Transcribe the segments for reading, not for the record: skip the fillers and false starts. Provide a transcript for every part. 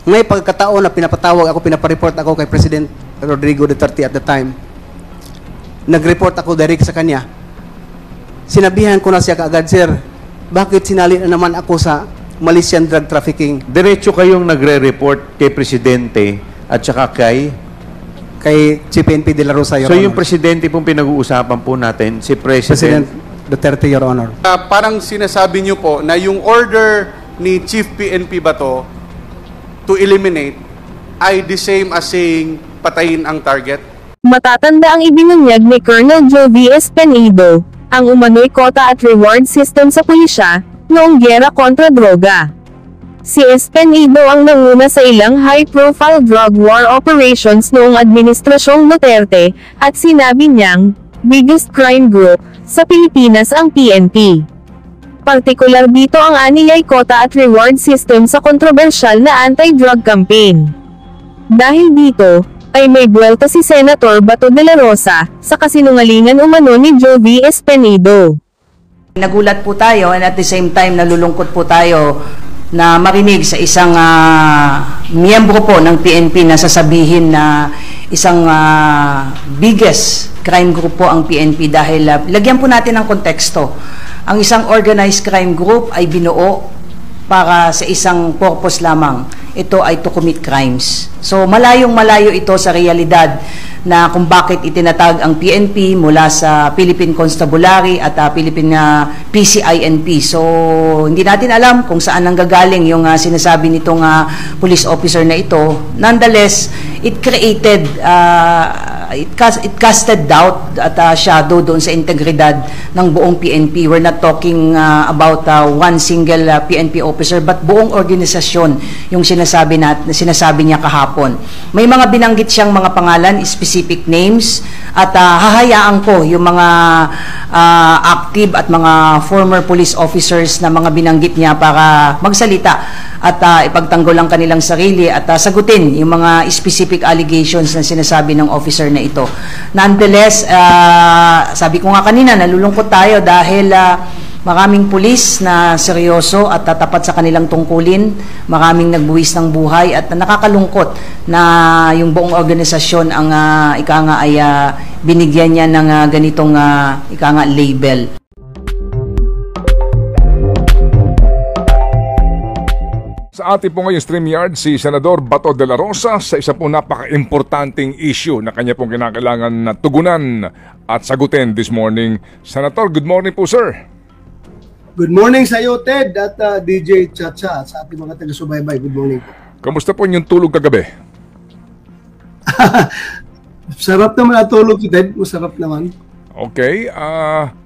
May pagkataon na pinapatawag ako, pinapareport ako kay President Rodrigo Duterte at the time. Nag-report ako direct sa kanya. Sinabihan ko na siya kaagad, sir, bakit sinali na naman ako sa Malaysian drug trafficking? Diretso kayong nagre-report kay Presidente at saka kay Chief PNP de la Rosa, Your So Honor. yung Presidente pong pinag-uusapan po natin, si President Duterte, Your Honor. Parang sinasabi niyo po na yung order ni Chief PNP Bato to eliminate ay the same as saying patayin ang target? Matatanda ang ibinunyag ni Colonel Jovi Espenido, ang umano'y quota at reward system sa pulisya, noong giyera kontra droga. Si Espenido ang nanguna sa ilang high-profile drug war operations noong Administrasyong Duterte, at sinabi niyang, biggest crime group sa Pilipinas ang PNP. Partikular dito ang aniyay quota at reward system sa kontrobersyal na anti-drug campaign. Dahil dito, ay may buwelta si Senator Bato de la Rosa sa kasinungalingan umano ni Jovi Espenido. Nagulat po tayo and at the same time nalulungkot po tayo na marinig sa isang miyembro po ng PNP na sasabihin na isang biggest crime group po ang PNP dahil lagyan po natin ng konteksto. Ang isang organized crime group ay binuo para sa isang purpose lamang. Ito ay to commit crimes. So malayong-malayo ito sa realidad na kung bakit itinatag ang PNP mula sa Philippine Constabulary at Philippine PCINP. So hindi natin alam kung saan nanggagaling yung sinasabi nitong police officer na ito. Nonetheless, it created it casted doubt at shadow doon sa integridad ng buong PNP. We're not talking about one single PNP officer but buong organisasyon yung sinasabi niya kahapon. May mga binanggit siyang mga pangalan, specific names, at hahayaan ko yung mga active at mga former police officers na mga binanggit niya para magsalita at ipagtanggol ang kanilang sarili at sagutin yung mga specific allegations na sinasabi ng officer na ito. Nonetheless, sabi ko nga kanina, nalulungkot tayo dahil maraming pulis na seryoso at tatapat sa kanilang tungkulin, maraming nagbuwis ng buhay at nakakalungkot na yung buong organisasyon ang ika nga ay binigyan niya ng ganitong ika nga label. Sa ating po ngayong StreamYard, si Senador Bato de la Rosa sa isa pong napaka-importanting issue na kanya pong kinakailangan na tugunan at sagutin this morning. Senator, good morning po, sir. Good morning sa iyo, Ted, at DJ Chacha, sa ating mga taga-subaybay. Good morning po. Kamusta po yung tulog kagabi? Sarap naman ang tulog, Ted. Masarap naman. Okay,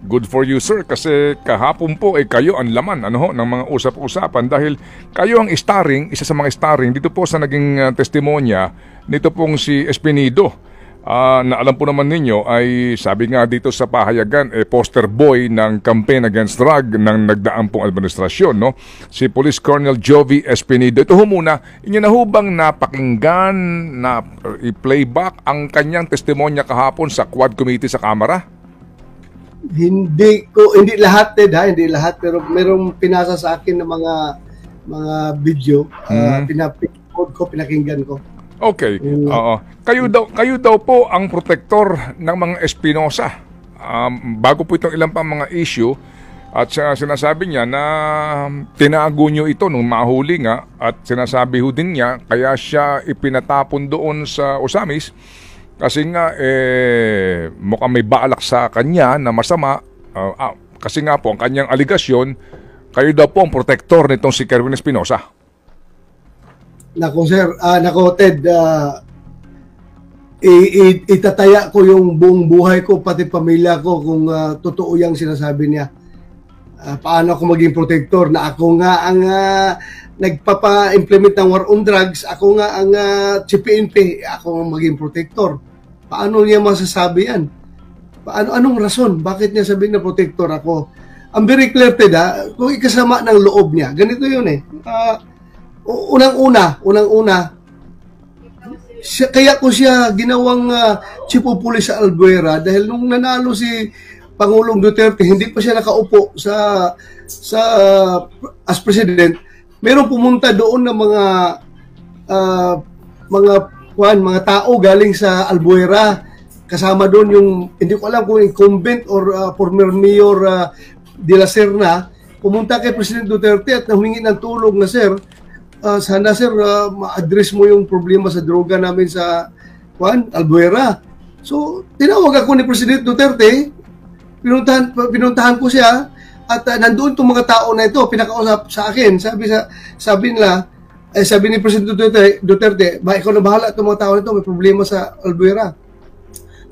good for you, sir, kasi kahapon po kayo ang laman ng mga usap-usapan dahil kayo ang starring, isa sa mga starring dito po sa naging testimonya nito pong si Espenido. Na alam po naman ninyo ay sabi nga dito sa pahayagan poster boy ng campaign against drug ng nagdaang pong administrasyon, no? Si Police Colonel Jovi Espenido. Ito ho muna, inyo na hubang napakinggan na i-playback ang kanyang testimonya kahapon sa Quad Committee sa Kamara? Hindi lahat, Ted, hindi lahat, pero merong pinasa sa akin ng mga video, pinakinggan ko. Okay. Kayo daw po ang protektor ng mga Espinosa. Bago po itong ilang pa mga issue at sinasabi niya na tinago nyo ito nung mahuli nga at sinasabi ho din niya kaya siya ipinatapon doon sa Osamis kasi nga mukhang may balak sa kanya na masama kasi nga po ang kanyang aligasyon kayo daw po ang protektor nitong si Kerwin Espinosa. Nako sir, nako Ted, itataya ko yung buong buhay ko pati pamilya ko kung totoo yung sinasabi niya. Paano ako maging protector na ako nga ang nagpapa-implement ng war on drugs, ako nga ang CPNP, ako ang maging protector. Paano niya masasabi yan? Anong rason? Bakit niya sabihin na protector ako? Ang very clear, Ted, kung ikasama ng loob niya, ganito yun unang-una, kaya ko siya ginawang chief of police sa Albuera dahil nung nanalo si Pangulong Duterte, hindi pa siya nakaupo as president, meron pumunta doon ng mga mga tao galing sa Albuera, kasama doon yung, hindi ko alam kung incumbent or former mayor de la Serna, pumunta kay President Duterte at humingi ng tulong na, sir, sana sir, ma-address mo yung problema sa droga namin sa Albuera. So, tinawag ako ni President Duterte, pinuntahan ko siya, at nandoon itong mga tao na ito, pinakausap sa akin. Sabi ni President Duterte, ikaw na bahala itong mga tao na ito, may problema sa Albuera.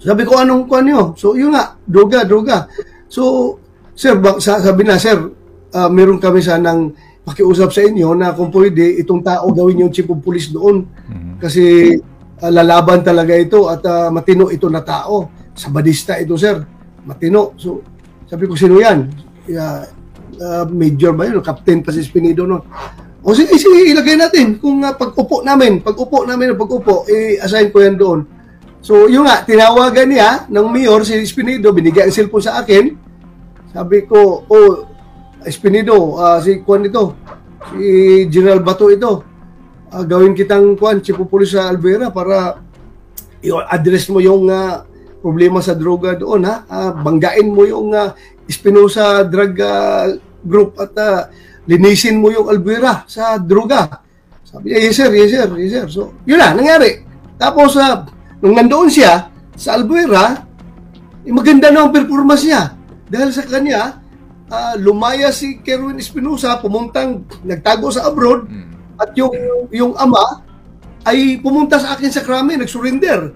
So, sabi ko, anong nyo? So, yun nga, droga. So, sir, sabi na, sir, meron kami sanang pakiusap sa inyo na kung pwede, itong tao gawin yung chief of police doon. Kasi lalaban talaga ito at matino ito na tao. Sabadista ito, sir. Matino. So, sabi ko, sino yan? Major ba yun? Captain pa si Espinido, no? O sige, ilagay natin. Kung pag-upo namin, i-assign ko yan doon. So, yun nga, tinawagan niya ng mayor, si Espinido, binigay ang cellphone sa akin. Sabi ko, Espinido, si Juan ito, si General Bato ito, gawin kitang chief of police sa Albuera para i-address mo yung problema sa droga doon, ha? Banggain mo yung Espinosa Drug Group at linisin mo yung Albuera sa droga. Sabi niya, yes sir. So, yun na, nangyari. Tapos, nung nandoon siya sa Albuera, maganda na ang performance niya. Dahil sa kanya, lumaya si Kerwin Espinosa, nagtago sa abroad, at yung ama ay pumunta sa akin sa krami, nag-surrender.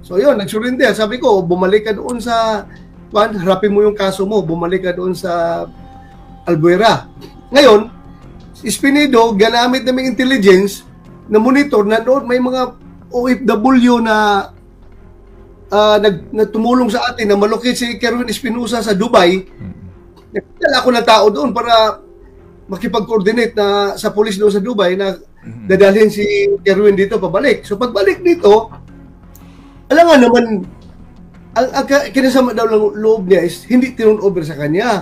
So yun, nag-surrender. Sabi ko, bumalik ka doon sa, harapin mo yung kaso mo, bumalik ka doon sa Albuera. Ngayon, Espinido, ganamit naming intelligence na monitor na doon may mga OFW na tumulong sa atin na malocate si Kerwin Espinosa sa Dubai. Nagdala ako ng tao doon para makipag-coordinate sa police doon sa Dubai na dadalhin si Kerwin dito pabalik. So pagbalik dito, alam nga naman, ang kinasama daw ng loob niya is hindi turn over sa kanya.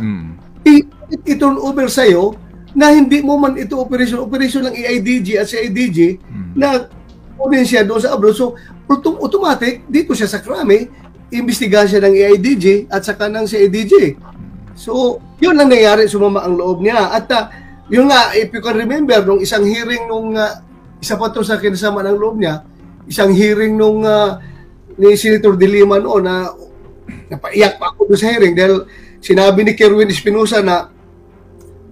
I-turn over sa'yo na hindi mo man ito operation ng EIDG at CIDG na kunin siya doon sa abroad. So, automatic, dito siya sa krami, imbestigahan siya ng EIDG at saka ng CIDG. So, yun ang nangyari, sumama ang loob niya. At yun nga, if you can remember, nung isang hearing isa pa to sa kinasama ng loob niya, isang hearing ni Senator De Lima noon na napaiyak pa ako doon sa hearing dahil sinabi ni Kerwin Espinosa na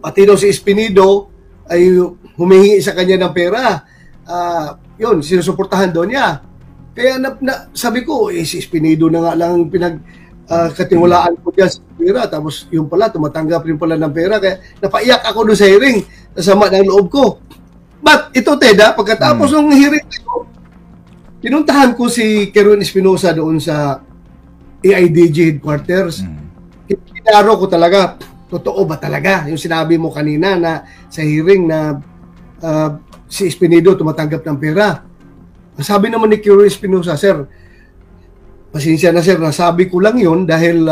pati daw si Espinido ay humihingi sa kanya ng pera. Yun, sinusuportahan doon niya. Kaya sabi ko, si Espinido na nga lang katiwalaan ko dyan sa pera. Tapos yung pala, tumatanggap rin pala ng pera. Kaya napaiyak ako doon sa hearing. Nasama ng loob ko. But ito, Teda, pagkatapos ng hearing ito, pinuntahan ko si Kerwin Espinosa doon sa AIDG headquarters. Kinaro ko talaga, totoo ba talaga yung sinabi mo kanina na sa hearing na si Espinido tumatanggap ng pera. Ang sabi naman ni Kerwin Espinosa, sir, pasensya na sir, nasabi ko lang yun dahil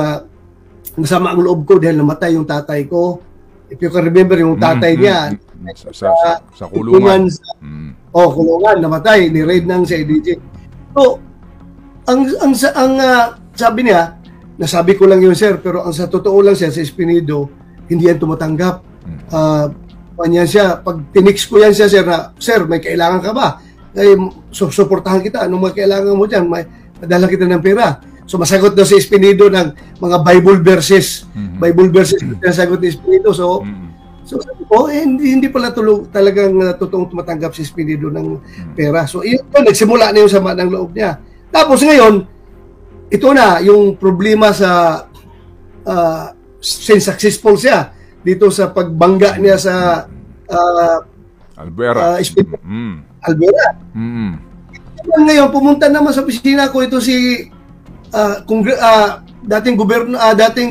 nasama ang loob ko dahil namatay yung tatay ko. If you can remember, yung tatay niya sa kulungan. Kulungan, namatay, ni-raid ng CIDG. So, ang sabi niya, nasabi ko lang yun sir, pero ang sa totoo lang siya, sa Espinido, hindi yan tumatanggap. Panyan siya, pag tinix ko yan siya, sir, may kailangan ka ba? Ay, suportahan kita, anong mga kailangan mo dyan? Madala kita ng pera. So, masagot na si Espinido ng mga Bible verses. Bible verses na sagot ni Espinido. So sabi ko, hindi pala talagang totoong tumatanggap si Espinido ng pera. So, yun, nagsimula na yung sama ng loob niya. Tapos ngayon, ito na, yung problema sa since successful siya dito sa pagbangga niya sa Albuera. Albuera. Ngayon, pumunta naman sa opisina ko ito si dating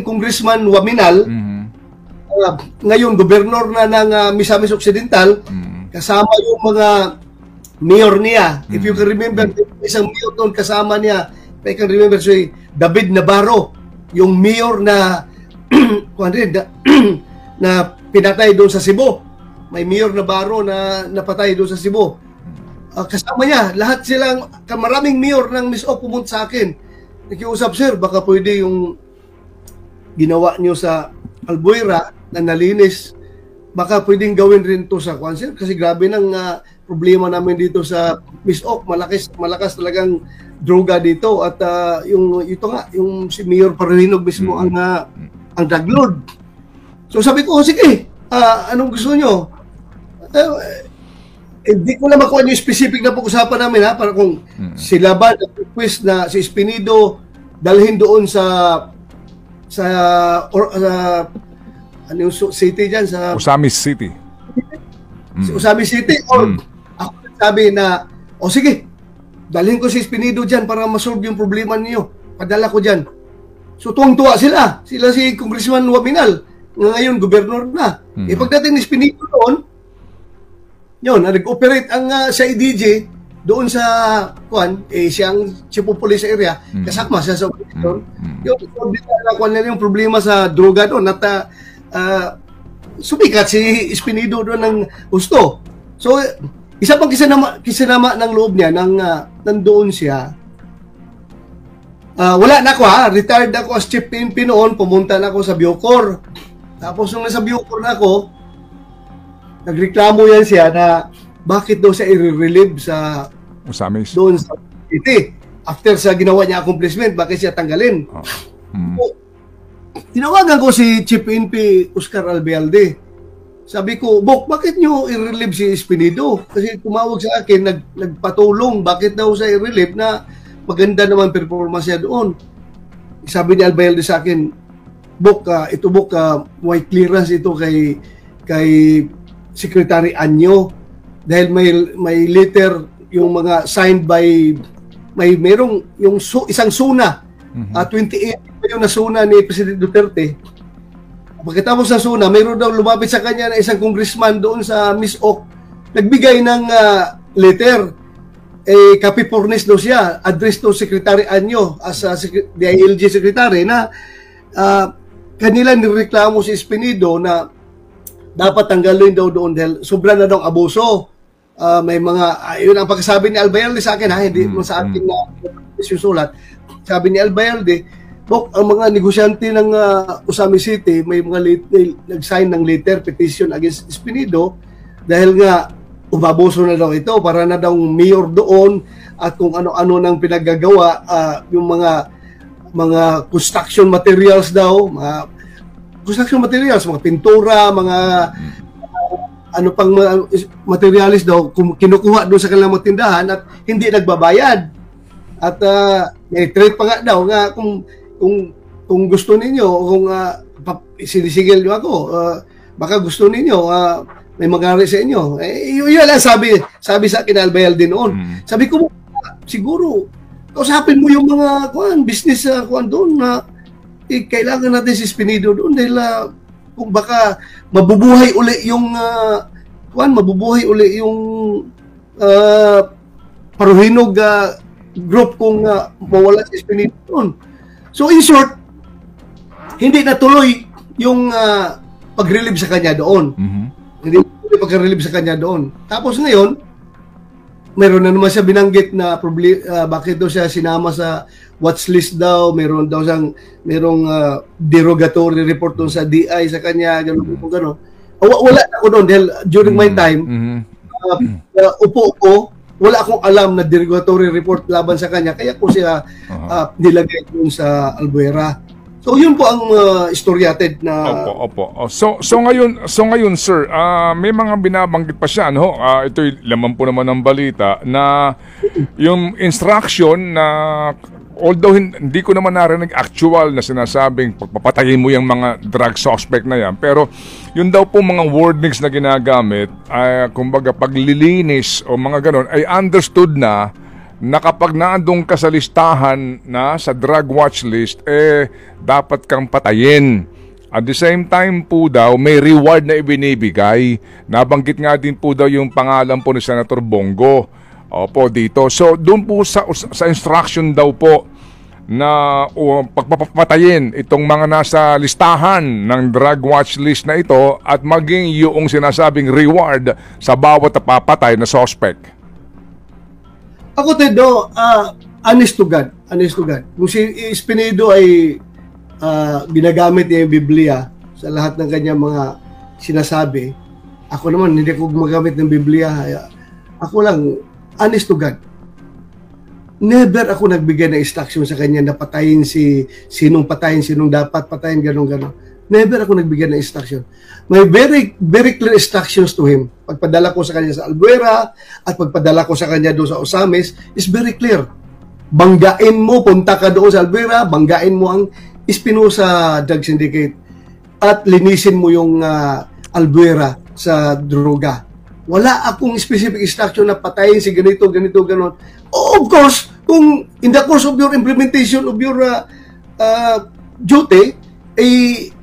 congressman Waminal, ngayon gobernador na ng Misamis Occidental, kasama yung mga mayor niya. If you can remember, isang mayor doon kasama niya, if I can remember, si David Navarro, yung mayor na na pinatay doon sa Cebu. May mayor Navarro na napatay doon sa Cebu. kasama niya, lahat silang, maraming mayor ng Miss O pumunta sa akin. Nakiusap, sir, baka pwede yung ginawa niyo sa Albuera na nalinis, baka pwedeng gawin rin to sa Kwan, sir, kasi grabe ng problema namin dito sa Miss O. Malakas talagang droga dito at yung ito nga, yung si Mayor Parrinog mismo ang drug lord. So sabi ko, sige, anong gusto nyo? Hindi ko na makuha yung specific na pag-usapan namin, ha, para kung sila ba nag-request na si Espinido dalhin doon sa ano yung city dyan, sa Osamis City. Osamis City, or ako sabi na, o sige, dalhin ko si Espinido dyan para masolve yung problema niyo, padala ko dyan. So tuwang-tuwa sila si Congressman Waminal, ngayon gobernador na. Pagdating ni Espinido doon, yun, nag-operate ang sa IDJ doon sa Kwan, siyang chief of police area, kasama siya sa operation. Yung problema sa droga doon at sumikat si Espinido doon ng gusto. So, isa pang kisinama ng loob niya nandoon siya. Wala na ako, retired ako as chief PNP noon, pumunta na ako sa Biocor. Tapos nung nasa Biocor na ako, nagreklamo yan siya na bakit daw siya i-relieve sa Osamis doon sa city. After sa ginawa niya accomplishment, bakit siya tanggalin? So, tinawagan ko si Chief PNP Oscar Albialde. Sabi ko, Bok, bakit nyo i-relieve si Espinido? Kasi tumawag sa akin, nagpatulong, bakit daw siya i-relieve na maganda naman performance niya doon. Sabi ni Albialde sa akin, Bok, may clearance ito kay Secretary Anyo dahil may letter yung mga signed by merong yung isang suna 28 yung nasuna ni President Duterte. Pagkatapos ng suna, mayroon daw lumapit sa kanya na isang congressman doon sa Miss Oak, nagbigay ng letter, copy fornis daw siya, address to Secretary Anyo as DILG Secretary na kanila nireklamo si Espinido na dapat tanggalin daw doon dahil sobra na daw abuso. May mga, yun ang pagkasabi ni Albayalde sa akin, hindi mo sa akin na susulat. Sabi ni Albayalde, Bok, ang mga negosyante ng Osamis City, may mga nag-sign ng letter, petition against Espinido dahil nga umabuso na daw ito, para na daw mayor doon at kung ano-ano nang pinaggagawa, yung mga construction materials daw, mga pintura, mga ano pang materialis daw kinukuha doon sa kanilang mga tindahan at hindi nagbabayad. At may threat pa nga daw nga kung gusto ninyo, kung sinisigil nyo ako, baka gusto ninyo, may mangyari sa inyo. Yun lang sabi sa akin Albayalde noon. Sabi ko, siguro, kausapin mo yung mga business doon na kailangan natin si Espinido doon dahil kung baka mabubuhay uli yung Parrinog group kung mawala si Espinido doon. So in short, hindi natuloy yung pag-relieve sa kanya doon. Hindi natuloy pag-relieve sa kanya doon. Tapos ngayon, mayroon na naman siya binanggit na bakit daw siya sinama sa watchlist daw, merong derogatory report doon sa DI sa kanya, gano'n. Wala na ako doon dahil during my time, upo ko, wala akong alam na derogatory report laban sa kanya, kaya ko siya nilagay doon sa Albuera. So yun po ang istoryated na. Opo. So ngayon sir, may mga binabanggit pa siya, no? Ito'y laman po naman ng balita na yung instruction na although hindi ko naman narinig actual na sinasabing pagpapatayin mo yung mga drug suspect na yan, pero yun daw po mga wordings na ginagamit, kumbaga paglilinis o mga ganon, ay understood na kapag naandong ka sa listahan na sa drug watch list, dapat kang patayin. At the same time po daw, may reward na ibinibigay. Nabanggit nga din po daw yung pangalan po ni Senator Bongo. Opo, dito. So, doon po sa instruction daw po na pagpapatayin itong mga nasa listahan ng drug watch list na ito at maging yung sinasabing reward sa bawat papatay na suspect. Ako, Tedo, honest to God. Kung si Espinedo ay ginagamit niya yung Biblia sa lahat ng kanyang mga sinasabi, ako naman, hindi ako gumagamit ng Biblia. Ako lang, honest to God. Never ako nagbigay ng instruction sa kanya na patayin sinong dapat patayin, gano'n. Never ako nagbigay ng instruction. May very, very clear instructions to him. Pagpadala ko sa kanya sa Albuera at pagpadala ko sa kanya doon sa Osamis is very clear. Banggain mo, punta ka doon sa Albuera, banggain mo ang Espinosa Drug Syndicate at linisin mo yung Albuera sa droga. Wala akong specific instruction na patayin si ganito, gano'n. Of course, kung in the course of your implementation of your duty,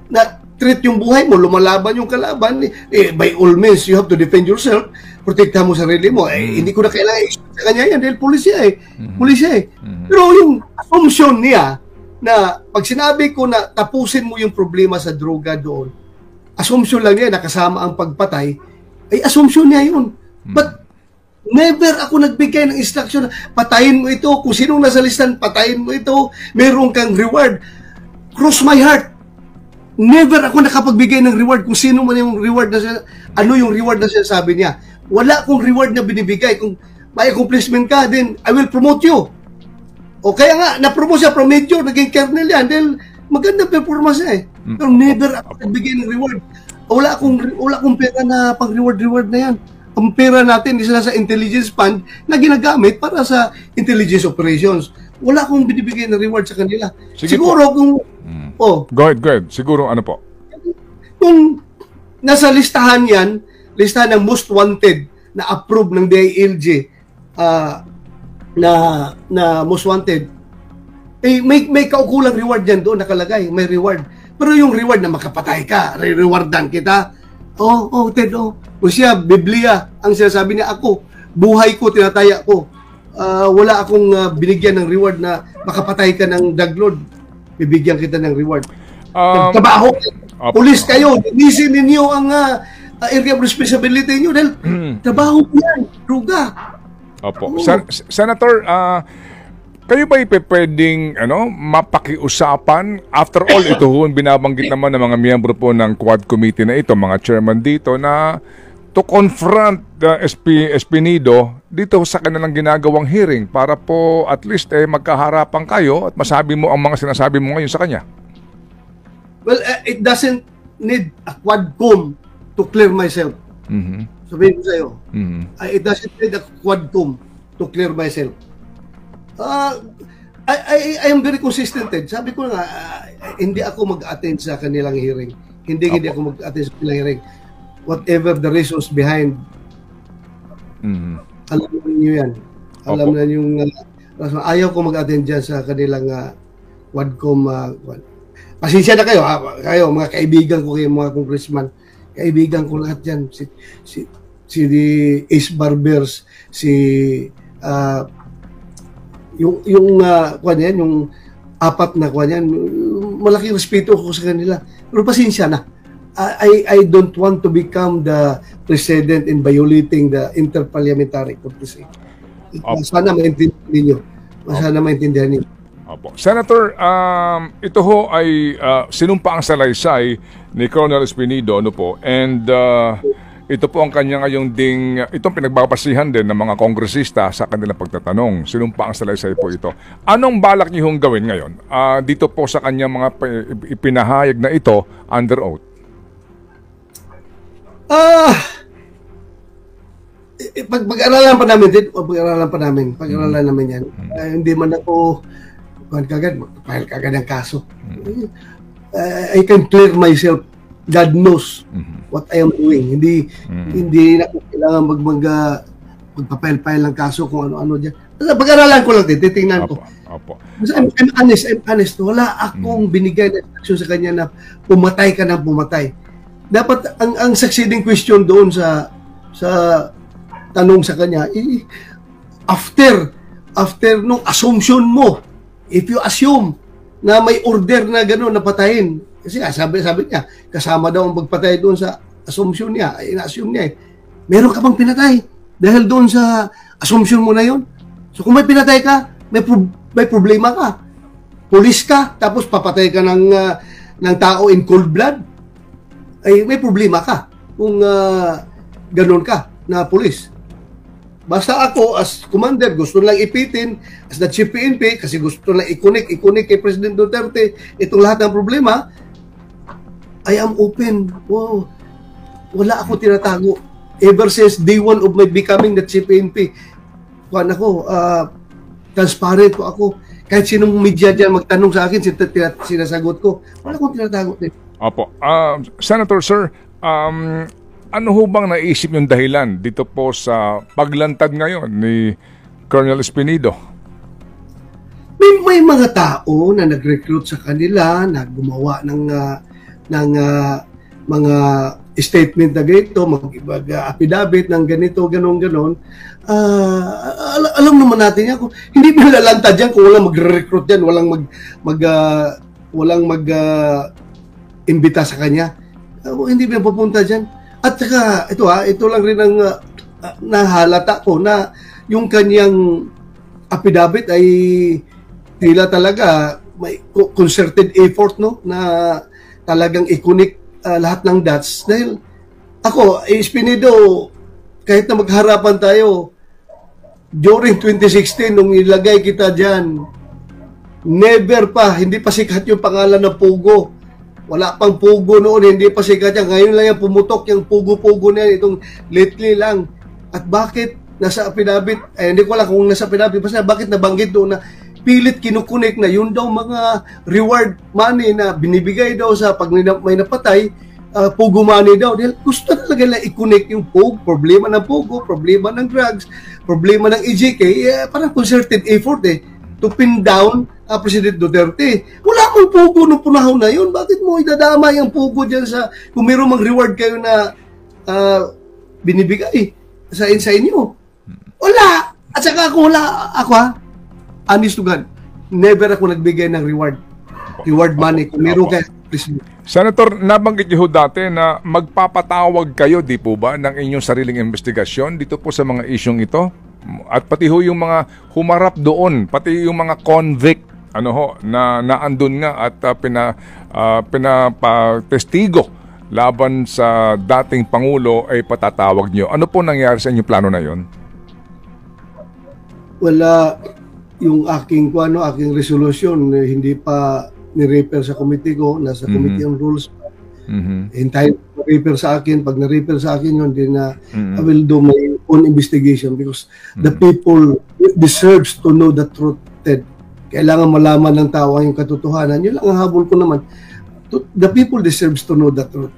na-treat yung buhay mo, lumalaban yung kalaban, by all means, you have to defend yourself, protektahan mo sarili mo. Hindi ko na kailangan sa kanya yan dahil pulisya eh. Pero yung assumption niya na pag sinabi ko na tapusin mo yung problema sa droga doon, assumption lang niya na kasama ang pagpatay, ay assumption niya yun. But never ako nagbigay ng instruction na patayin mo ito, kung sinong nasa listan, patayin mo ito, meron kang reward. Cross my heart. Never ako nakapagbigay ng reward kung sino man yung reward na ano yung reward na sinasabi niya. Wala akong reward na binibigay. Kung may accomplishment ka, then I will promote you. O kaya nga, na-promote siya from major, naging colonel yan, dahil magandang performance niya eh. Pero never ako nagbigay ng reward. Wala akong pera na pang-reward na yan. Ang pera natin isa sa intelligence fund na ginagamit para sa intelligence operations. Wala akong binibigay na reward sa kanila. Sige siguro po. Kung Go ahead. Siguro ano po? Kung nasa listahan yan, listahan ng most wanted na approved ng DILG na most wanted, may kaukulang reward dyan doon nakalagay, may reward. Pero yung reward na makapatay ka, re-rewardan kita. Ted, kung siya, Biblia, ang sinasabi niya, ako, buhay ko, tinataya ko. Wala akong binigyan ng reward na makapatay ka ng daglod. Bibigyan kita ng reward. Trabaho, pulis kayo, linisin ninyo ang area of responsibility niyo dahil trabaho yan, druga. Opo. Senator, kayo ba pwedeng mapakiusapan? After all, ito ho, binabanggit naman ng mga miyembro po ng Quad Committee na ito, mga chairman dito, na to confront Espinedo dito sa kanilang ginagawang hearing para po at least magkaharapan kayo at masabi mo ang mga sinasabi mo ngayon sa kanya. Well, it doesn't need a Quadcom to clear myself. Sabihin ko sa'yo. It doesn't need a Quadcom to clear myself. I am very consistent. Sabi ko nga, hindi ako mag-attend sa kanilang hearing. Hindi ako mag-attend sa kanilang hearing. Whatever the reasons behind, alam niyo yan. Alam na yung ayaw ko mag-attend dyan sa kanilang Quadcom. Pasensya na kayo, kayo mga kaibigan ko, kayo mga congressman. Kaibigan ko lahat dyan. Si Ace Barbers, yung apat na kuwan yan, malaking respeto ko sa kanila. Pero pasensya na. I don't want to become the president in violating the interparliamentary courtesy. Sana maintindihan ninyo. Opo. Senator, ito ho ay sinumpa ang salaysay ni Colonel Espinedo, and ito po ang kanya ngayong itong pinagbabasihan din ng mga kongresista sa kanilang pagtatanong. Sinumpa ang salaysay po ito. Anong balak niyo hong gawin ngayon? Dito po sa kanyang mga ipinahayag na ito under oath. Pag-aralan pa namin yan. Hindi man ako mag-file kagad ng kaso. I can clear myself. God knows what I am doing. Hindi na kailangan magpapile-file ng kaso kung ano-ano dyan. Pag-aralan ko lang din, titingnan ko. I'm honest. Wala akong binigay na instruction sa kanya na pumatay ka ng pumatay. Dapat ang succeeding question doon sa tanong sa kanya, after nung assumption mo, if you assume na may order na gano'n na patayin, kasi sabi niya, kasama daw ang pagpatay doon sa assumption niya, ina-assume niya meron ka bang pinatay dahil doon sa assumption mo na yon? So kung may pinatay ka, may problema ka. Pulis ka, tapos papatay ka ng tao in cold blood, ay may problema ka kung ganun ka na pulis. Basta ako, as commander, gusto lang ipitin, as the Chief PNP, kasi gusto lang ikunik kay President Duterte, itong lahat ng problema, I am open. Wow. Wala ako tinatago. Ever since day one of my becoming the Chief PNP, transparent po ako. Kahit sinong media dyan magtanong sa akin, sinasagot ko. Wala akong tinatago. Opo. Senator Sir, ano ho bang naisip yung dahilan dito po sa paglantad ngayon ni Colonel Espinido? May mga tao na nag-recruit sa kanila, na gumawa ng mga statement na ganito, mag-affidavit ng ganito, ganon. Alam naman natin yan. Hindi malalantad yan kung walang mag-recruit yan, walang mag-imbita sa kanya. Hindi ba pupunta dyan? At saka, ito lang rin ang nahalata ko na yung kanyang affidavit ay tila talaga may concerted effort, no, na talagang ikunik lahat ng dots. Dahil ako, Espinido, kahit na magharapan tayo, during 2016, nung ilagay kita dyan, never pa, hindi pa sikat yung pangalan ng Pugo. Wala pang Pugo noon, hindi pa sikat yan. Ngayon lang yan pumutok yung Pugo-Pugo na yan, itong lately lang. At bakit nasa affidavit, hindi ko alam kung nasa affidavit, basta bakit nabanggit doon na pilit kinukunik na yun daw mga reward money na binibigay daw sa pag may napatay, Pugo money daw. Dahil gusto talaga lang ikunik yung Pugo, problema ng Pugo, problema ng drugs, problema ng EJK, parang concerted effort to pin down President Duterte. Wala mong Pugo nung punahon na yun. Bakit mo idadamay ang Pugo dyan sa, kung mayroong mag-reward kayo na binibigay sa inyo? Wala! At saka ako, honest to God, never ako nagbigay ng reward money. Kung meron kayo, please. Senator, nabanggit niyo dati na magpapatawag kayo, di po ba, ng inyong sariling investigasyon dito po sa mga isyong ito? At pati ho yung mga humarap doon, pati yung mga convict na naandun nga at pinapatestigo laban sa dating Pangulo ay patatawag nyo. Ano po nangyari sa inyong plano na yon? Wala yung aking resolution, hindi pa ni-refer sa committee ko, nasa committee on rules. Hintayin na-refer sa akin. Pag na-refer sa akin yun, then I will do my own investigation because the people deserves to know the truth, Ted. Kailangan malaman ng tao ang katotohanan. Yun lang ang habol ko naman. The people deserves to know the truth.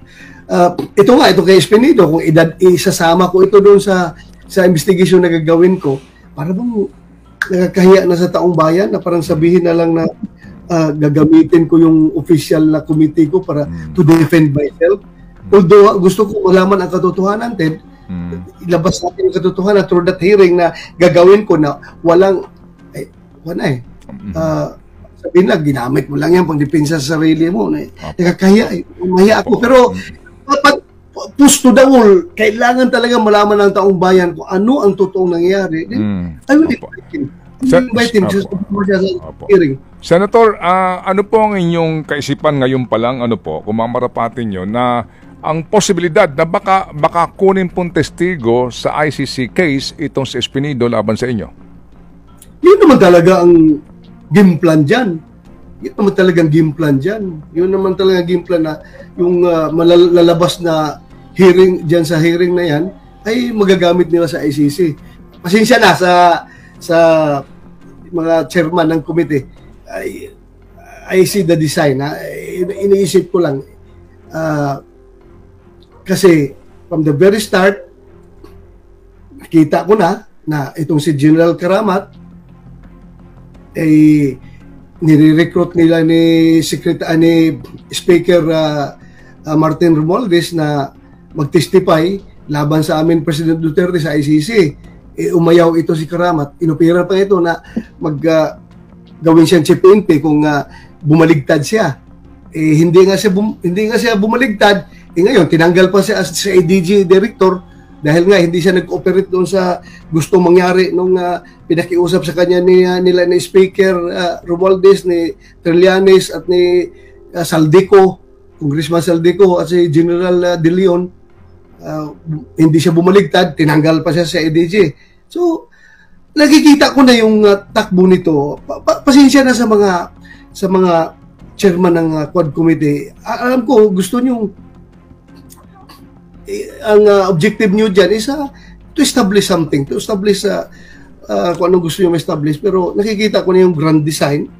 Ito kay Espinido, kung isasama ko ito doon sa investigation na gagawin ko, para bang nakakahiya na sa taong bayan na parang sabihin na lang na gagamitin ko yung official na committee ko para to defend myself. Although gusto ko malaman ang katotohanan, Ted, ilabas natin yung katotohanan through that hearing na gagawin ko na wala sabihin lang, ginamit mo lang yan pang depensa sa sarili mo. Nakakahiya, mahiya ako. Pero push to the wall, kailangan talaga malaman ng taong bayan kung ano ang totoong nangyayari. I will invite him sa hearing. Senator, ano po ang inyong kaisipan ngayon pa lang, kung mamarapatin nyo, na ang posibilidad na baka kunin pong testigo sa ICC case itong si Espinido laban sa inyo? Yun naman talaga ang game plan dyan. Yun naman talagang game plan dyan. Yun naman talagang game plan na yung malalabas na hearing dyan sa hearing na yan ay magagamit nila sa ICC. Pasensya na sa mga chairman ng committee. I see the design. Iniisip ko lang. Kasi from the very start, nakita ko na itong si General Karamat ay nire-recruit nila ni Speaker Martin Romualdez na mag-testify laban sa amin President Duterte sa ICC. Umayaw ito si Karamat. Inopera pa ito na gawin siyang Chief PNP kung bumaligtad siya. Hindi nga siya bumaligtad. Ngayon tinanggal pa siya as ADG director Dahil nga hindi siya nag-cooperate doon sa gusto mangyari nung pinakiusap sa kanya nila ni Speaker Romualdez, ni Trillanes at ni Saldico, Congressman Saldico at si General De Leon. Hindi siya bumaligtad, tinanggal pa siya sa EDG. So, nakikita ko na yung takbo nito. Pasensya na sa mga chairman ng Quad Committee. Alam ko, gusto nyo ang objective nyo dyan is to establish something, to establish kung anong gusto nyo ma-establish. Pero nakikita ko na yung grand design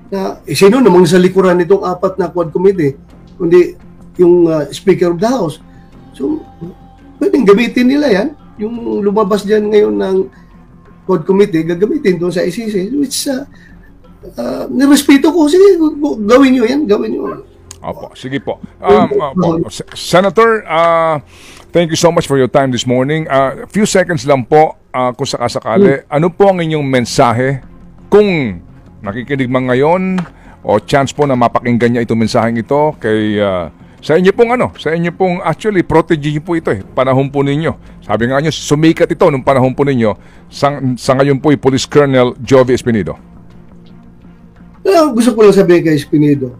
na sino namang sa likuran nitong 4 na Quad Committee, kundi yung Speaker of the House. So, pwedeng gamitin nila yan. Yung lumabas dyan ngayon ng Quad Committee, gagamitin doon sa ICC, which nirespeto ko. Sige, gawin nyo yan, gawin nyo. Opo, sige po. Senator, thank you so much for your time this morning. A few seconds lang po, kung sakasakali, ano po ang inyong mensahe kung nakikinig man ngayon o chance po na mapakinggan niya itong mensaheng ito kay sa inyo pong actually protege niyo po ito panahon po ninyo. Sabi nga niyo, sumikat ito nung panahon po ninyo sa ngayon po Police Colonel Jovi Espinido. Gusto ko lang sabihin kay Espinido,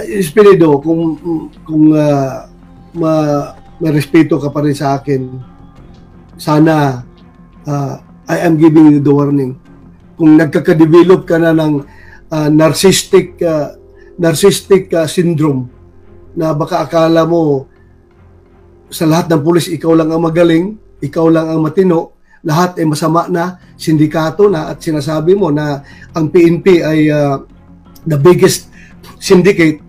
Espinido, kung ma-respeto ka pa rin sa akin, sana I am giving you the warning. Kung nagkaka-develop ka na ng narcissistic syndrome na baka akala mo sa lahat ng pulis ikaw lang ang magaling, ikaw lang ang matino, lahat ay masama na, sindikato na, at sinasabi mo na ang PNP ay the biggest syndicate.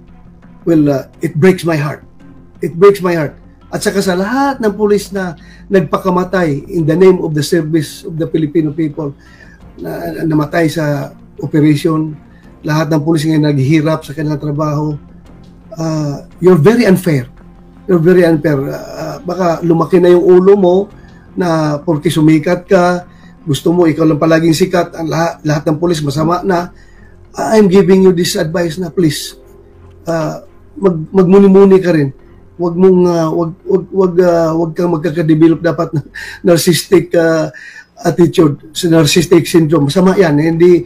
Well, it breaks my heart. It breaks my heart. At saka sa lahat ng pulis na nagpakamatay in the name of the service of the Filipino people, na namatay sa operation, lahat ng pulis ngayon naghihirap sa kanilang trabaho, you're very unfair. You're very unfair. Baka lumaki na yung ulo mo na porque sumikat ka, gusto mo ikaw lang palaging sikat, ang lahat ng pulis masama na. I'm giving you this advice na please, magmuni-muni ka rin. Wag kang magkaka-develop dapat na narcissistic attitude, narcissistic syndrome. Masama yan. Hindi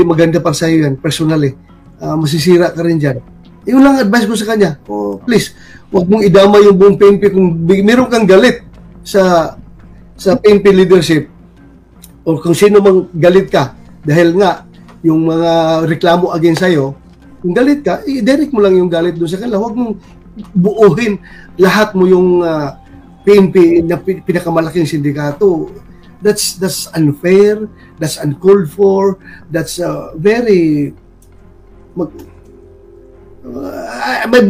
maganda para sa iyo yan, personally. Masisira ka rin dyan. Yun lang advice ko sa kanya. Please, wag mong idama yung buong PNP. Kung meron kang galit sa PNP leadership, o kung sino mang galit ka, dahil nga, yung mga reklamo against sa'yo, kung galit ka, i-direct mo lang yung galit doon sa kanila. Huwag mong buuhin lahat mo yung PNP na pinakamalaking sindikato. That's unfair, that's uncalled for, that's very...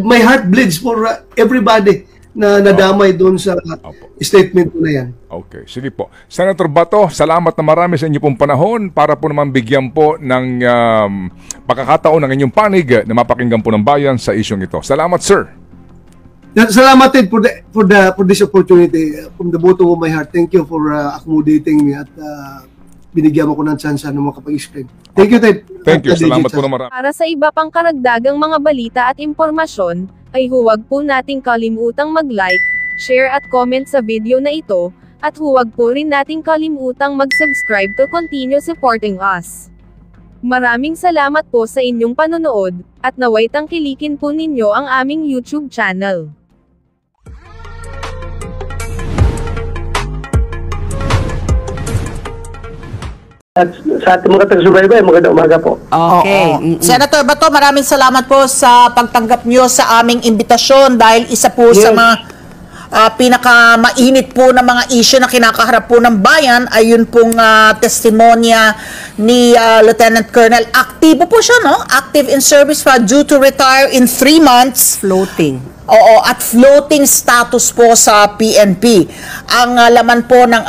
my heart bleeds for everybody na nadamay doon sa statement na yan. Okay, sige po. Senator Bato, salamat na marami sa inyo pong panahon para po naman bigyan po ng pagkakataon ng inyong panig na mapakinggan po ng bayan sa isyong ito. Salamat, sir. Salamat din for this opportunity. From the bottom of my heart, thank you for accommodating me at binigyan mo ko ng chance na makapag-explain. Thank you, Ted. Thank you. Salamat po na marami. Para sa iba pang karagdagang mga balita at impormasyon, ay huwag po nating kalimutang mag-like, share at comment sa video na ito, at huwag po rin nating kalimutang mag-subscribe to continue supporting us. Maraming salamat po sa inyong panonood, at naway tangkilikin po ninyo ang aming YouTube channel. At sa ating mga taga-subaybay, magandang umaga po. Okay. Senator Bato, maraming salamat po sa pagtanggap nyo sa aming imbitasyon dahil isa po sa mga pinakamainit po na mga issue na kinakaharap po ng bayan ay yun pong testimonya ni Lieutenant Colonel. Aktibo po siya, no? Active in service pa, due to retire in 3 months. Floating. Oo, at floating status po sa PNP. Ang laman po ng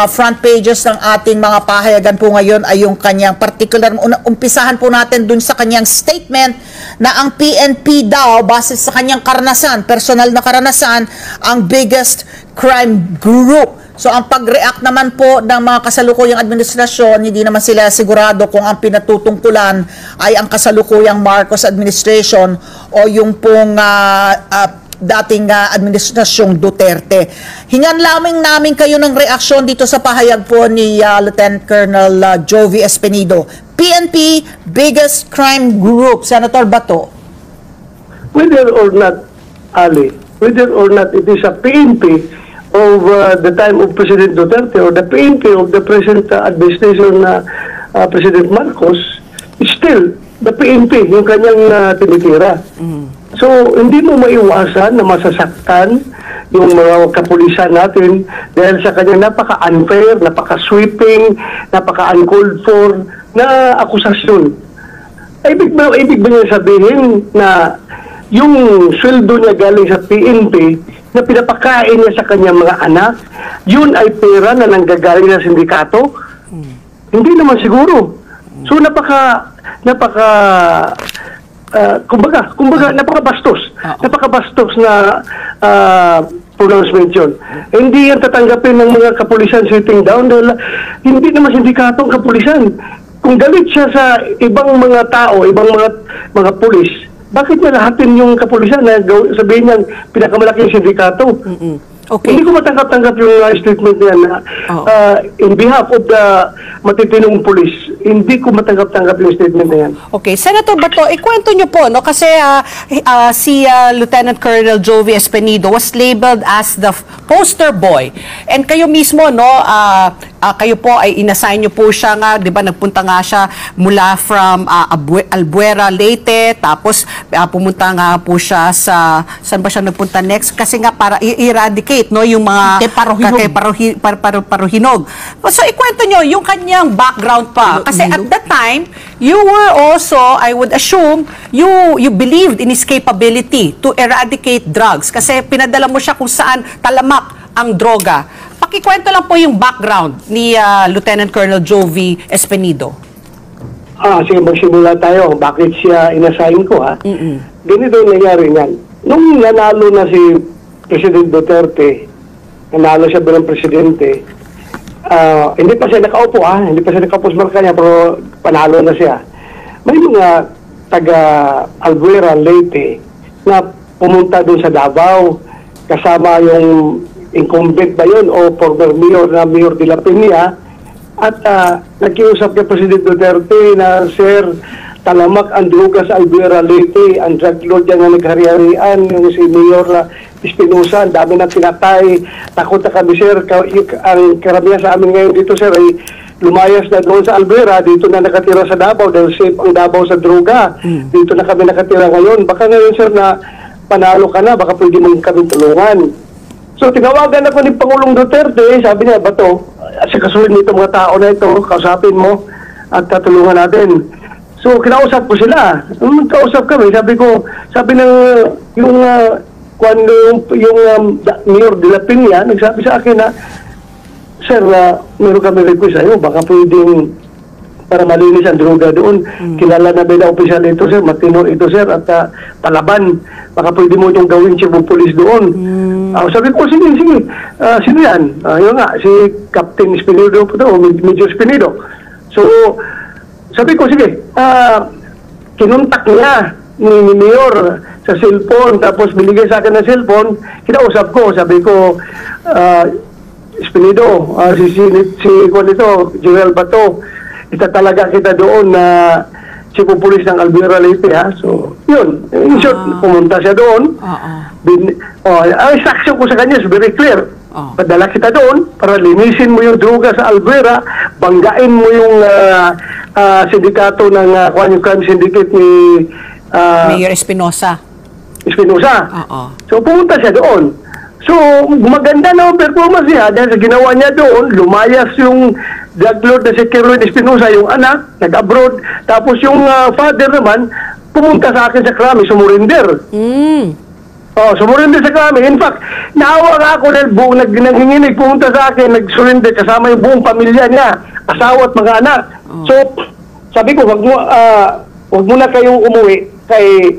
front pages ng ating mga pahayagan po ngayon ay yung kanyang particular, umpisahan po natin dun sa kanyang statement na ang PNP daw, base sa kanyang karanasan, personal na karanasan, ang biggest crime group. So ang pag-react naman po ng mga kasalukuyang administrasyon, hindi naman sila sigurado kung ang pinatutungkulan ay ang kasalukuyang Marcos administration o yung pong dating administrasyong Duterte. Hingan lamang namin kayo ng reaksyon dito sa pahayag po ni Lieutenant Colonel Jovi Espinido. PNP, biggest crime group. Senator Bato. Whether or not, Ali, whether or not it is a PNP of the time of President Duterte or the PNP of the present administration President Marcos, still the PNP yung kanyang tinitira. So, hindi mo maiwasan na masasaktan yung mga kapulisan natin dahil sa kanyang napaka-unfair, napaka-sweeping, napaka-uncalled for na akusasyon. Ibig ba niya sabihin na yung sweldo niya galing sa PNP na pinapakain niya sa kanyang mga anak, yun ay pera na nanggagaling sa sindikato? Hindi naman siguro. So kumbaga napakabastos. Napakabastos na pronouncement yun. Hindi yan tatanggapin ng mga kapulisan sitting down dahil hindi naman sindikato ang kapulisan. Kung galit siya sa ibang mga tao, ibang mga pulis, bakit niya lahatin yung kapulisan na sabihin niya pinakamalaking sindikato? Okay. Hindi ko matanggap-tanggap yung statement niya na in behalf of the matitinong pulis, hindi ko matanggap-tanggap yung statement na yan. Okay, Senator Bato, ikwento niyo po, no? Kasi si Lieutenant Colonel Jovi Espinido was labeled as the poster boy. And kayo mismo, no, kayo po ay inassign niyo po siya nga, di ba, nagpunta nga siya mula from Albuera, Leyte, tapos pumunta nga po siya sa, saan ba siya nagpunta next? Kasi nga para i-eradicate, no, yung mga Paruhinog. So ikwento nyo yung kanyang background pa. Kasi at that time, you were also, I would assume, you believed in his capability to eradicate drugs. Kasi pinadala mo siya kung saan talamak ang droga. Pakikwento lang po yung background ni Lieutenant Colonel Jovi Espinido. Sige, magsimula tayo. Bakit siya inassign ko, ha? Ganito yung nangyari niyan. Nung nanalo na si President Duterte, nanalo siya bilang presidente, hindi pa siya nakaupo, hindi pa siya nakaupo sa Malacanang, pero panalo na siya. May mga taga Albuera, Leyte, na pumunta doon sa Davao, kasama yung incumbent ba yun, o former mayor na Mayor de la Peña, at nakiusap kay President Duterte na, Sir, talamak ang droga sa Albuera, Leyte, ang drug lord yan na naghari-harian, yung si Mayor Espinosa, ang dami na pinatay, takot na kami, sir. Ang karamihan sa amin ngayon dito, sir, ay lumayas na doon sa Albuera, dito na nakatira sa Davao dahil safe ang Davao sa droga. Dito na kami nakatira ngayon. Baka ngayon, sir, na panalo ka na, baka pwede mo kami tulungan. So, tinawagan ako ni Pangulong Duterte, sabi niya, Bato, sa kasulin nito mga tao na ito, kausapin mo at tatulungan natin. So, kinausap ko sila. Nung kausap kami, sabi ng yung Mayor de la Peña, nagsabi sa akin na, Sir, meron kami request sa'yo, baka pwedeng para malinis ang droga doon. Kilala na ba na opisyal ito, sir, matino ito, sir, at palaban. Baka pwede mo itong gawin chief of police doon. Sabi ko, sige. Sino yan? Yun nga, si Captain Espinido po ito, Major Espinido. So, sabi ko, sige, kinontak niya ni Mayor sa cellphone, tapos binigay sa akin ng cellphone, kinausap ko, sabi ko, Espinido, si General Bato, itatalaga kita doon na chief of police ng Albuera, Leyte, ha? So, yun. In short, pumunta siya doon. Ang instruction ko sa kanya is very clear. Padala kita doon para linisin mo yung droga sa Albuera, banggain mo yung sindikato ng crime syndicate ni Mayor Espinosa. So, pumunta siya doon. So, maganda na ang performance niya dahil sa ginawa niya doon, lumayas yung drug lord na si Kerwin Espinosa, yung anak, nag-abroad. Tapos yung father naman, pumunta sa akin sa Krami, sumurinder. Sumurinder sa Krami. In fact, naawa nga ako dahil naghinginig, pumunta sa akin, nag-surrender kasama yung buong pamilya niya, asawa at mga anak. So, sabi ko, wag mo na kayong umuwi kay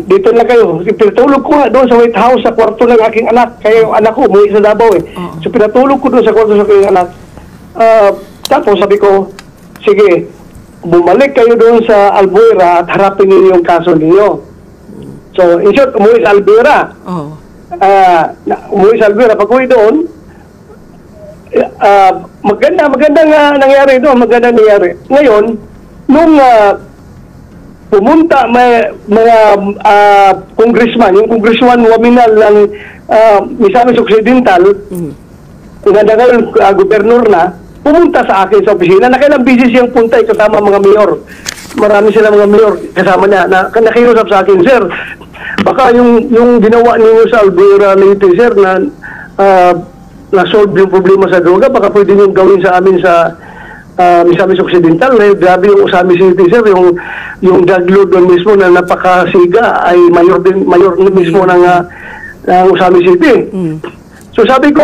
dito na kayo. Pinatulog ko nga doon sa White House sa kwarto ng aking anak. Kaya yung anak ko umuwi sa Davao So pinatulog ko doon sa kwarto sa aking anak. Tapos sabi ko, sige, bumalik kayo doon sa Albuera at harapin niyo yung kaso niyo. So, in short, umuwi sa Albuera. Oh. Umuwi sa Albuera. Pag uwi doon, magandang nangyari doon, magandang nangyari. Ngayon, nung pumunta may mga congressman, yung congressman Waminal ng Misamis Occidental, ngayon gobernador na, pumunta sa akin sa opisina. Nakailang bisis siyang punta kasama mga mayor. Marami sila mga mayor kasama niya. Nakiusap sa akin, sir, baka yung ginawa ninyo sa Albuera Leyte, sir, na-solve yung problema sa droga, baka pwede nyo gawin sa amin sa Misamis Occidental. Grabe yung Usami City, sir, yung drug lord doon mismo na napakasiga ay mayor mismo ng Usami City. So sabi ko,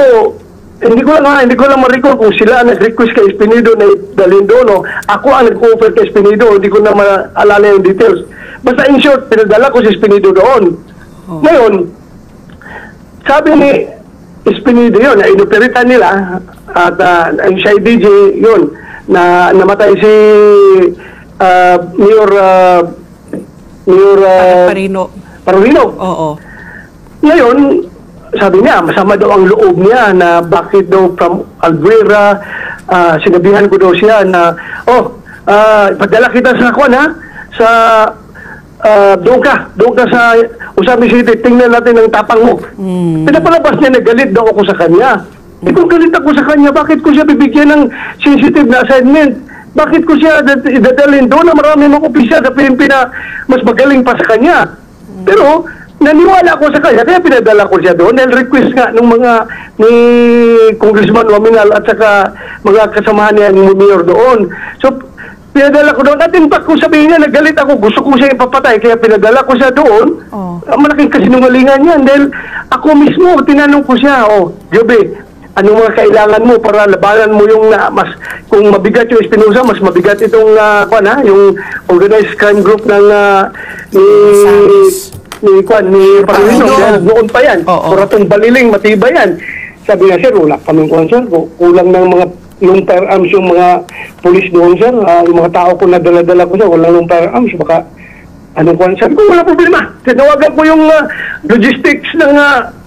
hindi ko lang ma-recall kung sila ang nag-request kay Espinido na dalhin doon. Ako ang nag-offer kay Espinido, hindi ko na maalala yung details. Basta in short, pinadala ko si Espinido doon. Ngayon, sabi ni Espinido yun, na inoperitan nila, at ang siya DJ yun, na namatay si Mayor Parolino. Oo. Ngayon, sabi niya, masama daw ang loob niya na bakit daw from Albuera, sinabihan ko daw siya na, padala kita sa kwan ha, sa doon ka sa Usami City, tingnan natin ang tapang mo. Pinapalabas niya na galit daw ako sa kanya. Kung galit ako sa kanya, bakit ko siya bibigyan ng sensitive na assignment? Bakit ko siya dadalhin doon na marami mga opisya sa PNP na mas magaling pa sa kanya? Pero naniwala ko sa kanya, kaya pinadala ko siya doon dahil request nga ng mga ni Congressman Waminal at saka mga kasamahan niya ni Mayor doon. So, pinadala ko doon. At in fact, kung sabihin niya, nagalit ako, gusto ko siya ipapatay, kaya pinadala ko siya doon. Malaking kasinungalingan yan dahil ako mismo, tinanong ko siya, Jobe, anong mga kailangan mo para labanan mo yung mas kung mabigat yung Espinosa, mas mabigat itong yung organized crime group ng ni Parolino, noon pa yan. Kuratong baliling, matibay yan. Sabi nga, sir, wala kaming kuhan, sir. Kulang ng mga yung firearms yung mga pulis doon, sir. Yung mga tao ko na dala-dala ko, sir, walang yung firearms. Baka, anong kuhan, sir? Wala problema. Tinawagan ko yung logistics ng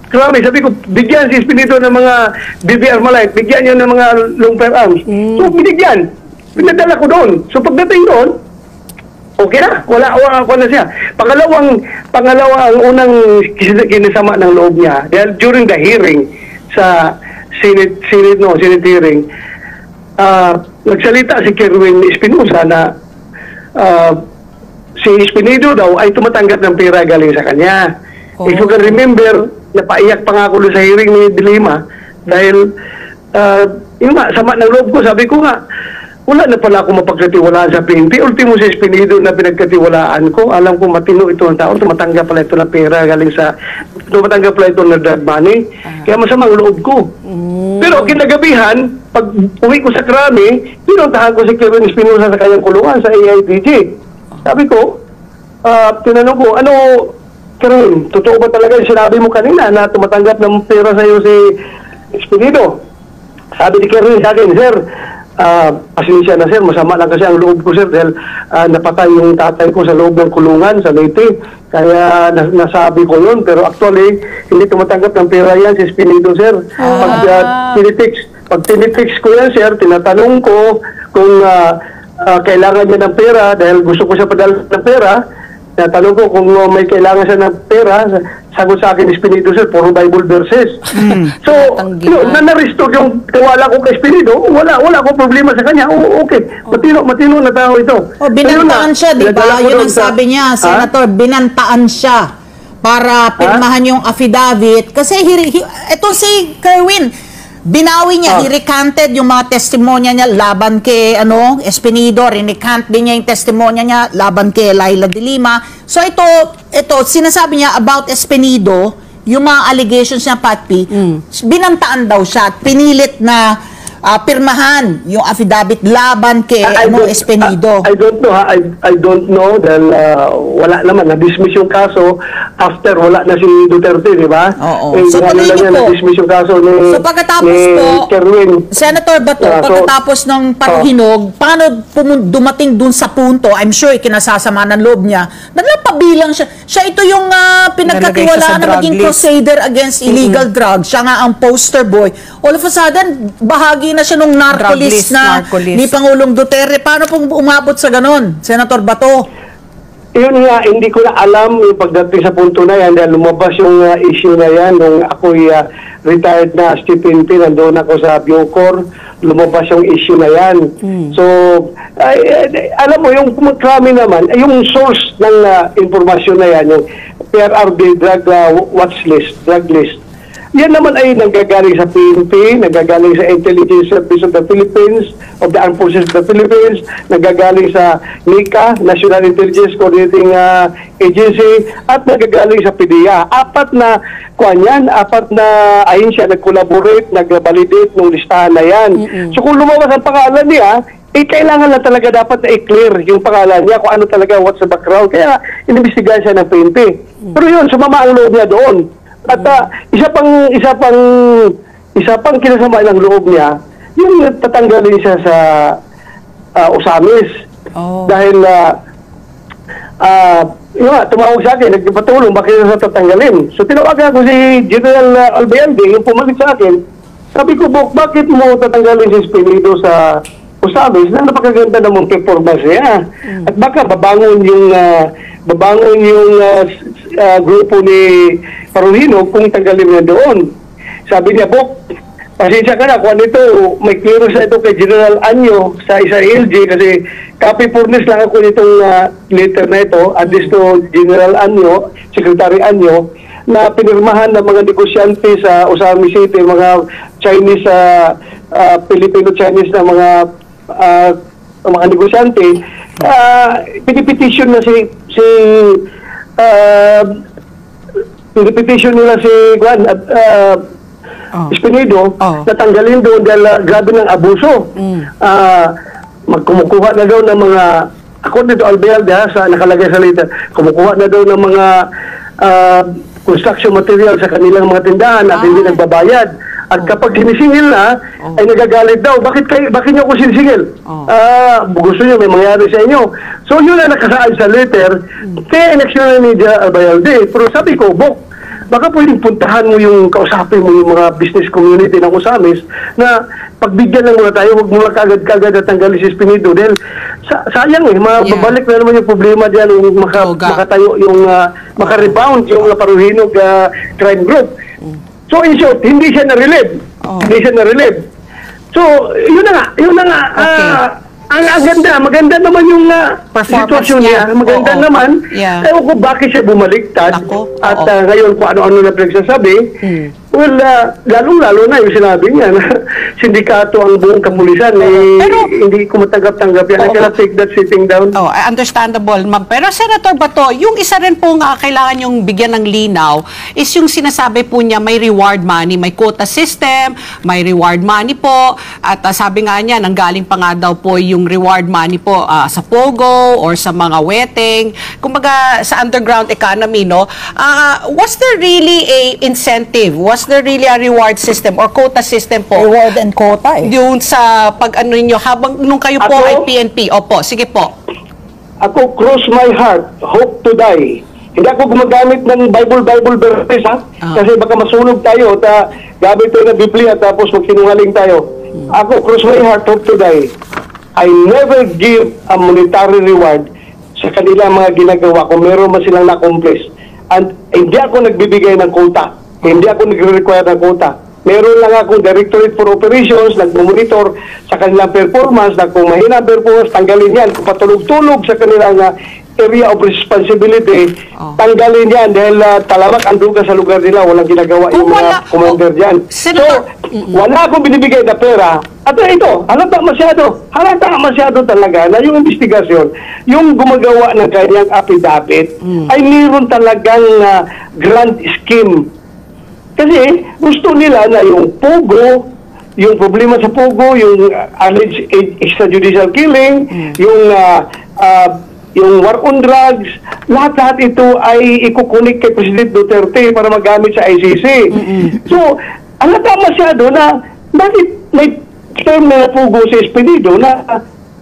krami. Sabi ko, bigyan si Espinito ng mga BBR Malite, bigyan niya ng mga long firearms. So, binigyan. Pinadala ko doon. So, pagdating doon, okay na, wala na siya. Pangalawa ang unang kinasama ng loob niya, dahil during the hearing sa Senate hearing, nagsalita si Kerwin Espinosa na si Espinido daw ay tumatanggap ng pera galing sa kanya. If you can remember, napaiyak pa nga ako sa hearing ni Dilima dahil yung sama ng loob ko, sabi ko nga, wala na pala ako mapagkatiwalaan sa PNP. Ultimo si Espinido na pinagkatiwalaan ko. Alam ko matino ito ang tao. Tumatanggap pala ito na pera galing sa... Tumatanggap pala ito na drug money. Kaya masamang loob ko. Pero kinagabihan, pag uwi ko sa Krami, pinuntahan ko si Kevin Espinosa sa kanyang kulungan sa AITG. Sabi ko, tinanong ko, Kevin, totoo ba talaga yung sinabi mo kanina na tumatanggap ng pera sa iyo si Espinido? Sabi ni Kevin sa akin, sir, pasensya na sir, masama lang kasi ang loob ko sir dahil napatay yung tatay ko sa loob ng kulungan sa Leyte. Kaya nasabi ko yun, pero actually hindi tumatanggap ng pera yan si Espinido sir. Pag tinitext ko yan sir, tinatanong ko kung kailangan niya ng pera dahil gusto ko siya padala ng pera. Natanong ko kung may kailangan siya ng pera, sagot sa akin Espinido sir, puro Bible verses. So, na-restore yung tiwala ko kay Espinido, wala akong problema sa kanya. Okay, matino na tao ito. Binantaan siya, di ba? Yun ang sabi niya, Senator, binantaan siya para pirmahan yung affidavit. Kasi ito si Kerwin, binawi niya, i-recanted yung mga testimonya niya laban kay Espinido, recant din niya yung testimonya niya laban kay Laila de Lima. So ito sinasabi niya about Espinido, yung mga allegations niya, Patpi, binantaan daw siya at pinilit na pirmahan yung affidavit laban kay Espenido? I don't know. I don't know dahil wala naman. Na-dismiss yung kaso after wala na si Duterte, di ba? Oo. So patuloy niyo po. Na-dismiss yung kaso ni So pagkatapos po, Kerwin. Senator Bato, pagkatapos ng paghinog, paano dumating dun sa punto, I'm sure kinasasama ng loob niya, nagpapabilang siya. Siya ito yung pinagkatiwalaan na maging crusader against illegal drugs. Siya nga ang poster boy. All of a sudden, bahagi na siya nung narco-list ni Pangulong Duterte. Paano pong umabot sa ganon, Senator Bato? Yun nga, hindi ko na alam yung pagdating sa punto na yan dahil lumabas yung issue na yan nung ako'y retired na as PNP, nandoon ako sa Bucor, lumabas yung issue na yan. So, alam mo, yung krami naman, yung source ng informasyon na yan, yung PRRD drug watch list, drug list, yan naman ay nanggagaling sa PNP, nanggagaling sa Intelligence Service of the Philippines, of the Armed Forces of the Philippines, nanggagaling sa NICA, National Intelligence Coordinating Agency, at nanggagaling sa PDEA. Apat na ahensya nag-collaborate, nag-validate ng listahan na yan. So kung lumabas ang pangalan niya, kailangan na talaga dapat na i-clear yung pangalan niya kung ano talaga, what's the background. Kaya inimbestigahan siya ng PNP. Pero yun, sumama ang loob niya doon. At isa pang kinasama ng loob niya, yung tatanggalin siya sa Osamis. Dahil tumawag sa akin, nagpatulong, bakit siya tatanggalin? So tinawagan ko si General Albayalde, yung pumalit sa akin, sabi ko, Bok, bakit mo tatanggalin si Espenido sa Osamis na napakaganda namang performance niya? At baka babangon yung grupo ni Paruhino kung tanggalin na doon. Sabi niya, Bok, pasensya ka na kung ano ito, may clearance na ito kay General Anyo sa isa LG kasi copy furnace lang ako nitong letter na ito, address to General Anyo, Secretary Anyo, na pinirmahan ng mga negosyante sa Osamis City, mga Chinese, Filipino-Chinese na mga negosyante, pinipetition na pinipetition nila si Espenido na tanggalin doon dahil grabe ng abuso. Magkumukuha na daw ng mga, ako dito Albayalde sa nakalagay sa letter, kumukuha na daw ng mga construction material sa kanilang mga tindahan at hindi nagbabayad. At kapag sinisingil na, ay nagagalit daw. Bakit niyo ako sinisingil? Gusto niyo may mangyari sa inyo. So yun na nakasaad sa letter, kaya eleksyon na ni Albayalde. Pero sabi ko, Bok, baka pwedeng puntahan mo yung, kausapin mo yung mga business community ng Osamis na pagbigyan lang muna tayo, huwag muna kagad at tanggalin si Espenido. Dahil sayang mabalik na naman yung problema diyan, yung makatayo, yung makarebound yung Paruhino crime group. So in short, hindi siya na-relieve. So, yun na nga. Ang maganda naman yung sitwasyon niya. Maganda naman. Ewan ko bakit siya bumaliktad. At ngayon kung ano-ano na pinagsasabi. Well, lalong-lalo na yung sinabi niya na sindikato ang buong kapulisan. Pero, hindi ko matanggap-tanggap yan. I cannot take that sitting down. Understandable, ma'am. Pero Senator Bato, yung isa rin pong kailangan yung bigyan ng linaw is yung sinasabi po niya may reward money, may quota system, may reward money po. At sabi nga niya, nanggaling pa nga daw po yung reward money po sa Pogo or sa mga wedding. Kumbaga, sa underground economy, no? Was there really a incentive? Was there really a reward system or quota system po? Reward and quota Yung sa pag-ano ninyo, habang nung kayo po ay PNP. Opo, sige po. Ako, cross my heart, hope to die. Hindi ako gumagamit ng Bible verses, kasi baka masunog tayo at gamit tayo ng Biblia tapos magsinungaling tayo. Ako, cross my heart, hope to die. I never give a monetary reward sa kanilang mga ginagawa kung meron man silang na-accomplish. And hindi ako nagbibigay ng quota. Hindi ako nagre-require ng quota. Meron lang akong Directorate for Operations, nagmonitor sa kanilang performance, na kung mahina ang performance, tanggalin yan. Kung patulog-tulog sa kanilang area of responsibility, tanggalin yan dahil talamak ang duga sa lugar nila, walang ginagawa yung mga commander dyan. So, wala akong binibigay na pera. At ito, halata masyado talaga na yung investigasyon, yung gumagawa ng kanyang affidavit, ay mayroon talagang grand scheme. Kasi gusto nila na yung Pogo, yung problema sa Pogo, yung alleged extrajudicial killing, yung war on drugs, lahat ito ay ikukunik kay President Duterte para magamit sa ICC. So, halata masyado na bakit may term na napugo si Espinido na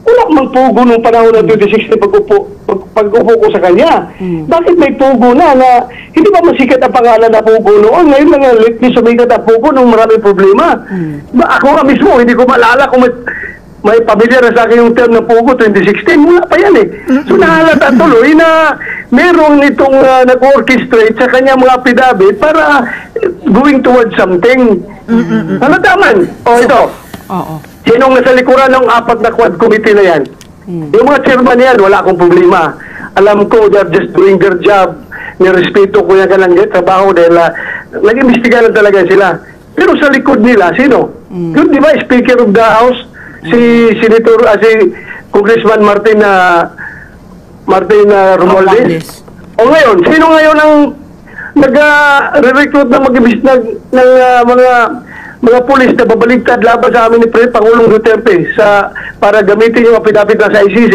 wala mang pugo nung panahon ng 2016 pag-upo ko sa kanya. Bakit may pugo na hindi ba masikat ang pangalan na pugo noon? Ngayon lang lately sumikat ang pugo nung maraming problema. Ako nga mismo, hindi ko maalala kung may pamilyar na sa akin yung term ng pugo 2016. Wala pa yan eh. So nahalata tuloy na merong itong nag-orchestrate sa kanya mga affidavit para going towards something. Halata man. Ito. Sinong nasa likuran ng 4 na quad committee na yan? Yung mga chairman yan, wala akong problema. Alam ko, they're just doing their job. Nirespeto ko yan kanilang trabaho dahil nag-imbestiga lang talaga sila. Pero sa likod nila, sino? Yun, di ba, Speaker of the House, si Congressman Martin Romualdez. O ngayon, sino ngayon ang nag-recruit na mga pulis na babaligtad laban sa amin ni Pangulong Duterte para gamitin yung affidavit na sa ICC?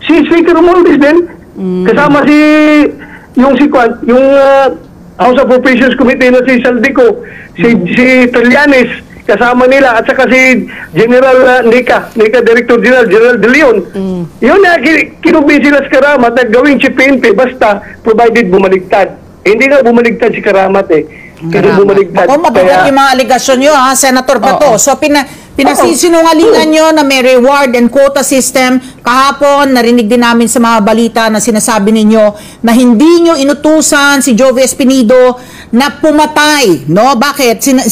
Si Speaker Romualdez din, kasama yung House of Appropriations Committee na si Saldico, si Trillanes, kasama nila, at saka si General Nika Director General De Leon. Yun na, kinubi sila sa Karamat na gawing si PNP basta provided bumaligtad. Hindi nga bumaligtad si Karamat eh. Ako, mabigat yung mga aligasyon nyo, ha, Senator Bato. So, pinasisinungalingan nyo na may reward and quota system. Kahapon, narinig din namin sa mga balita na sinasabi ninyo na hindi nyo inutusan si Jovi Espinido na pumatay. No? Bakit?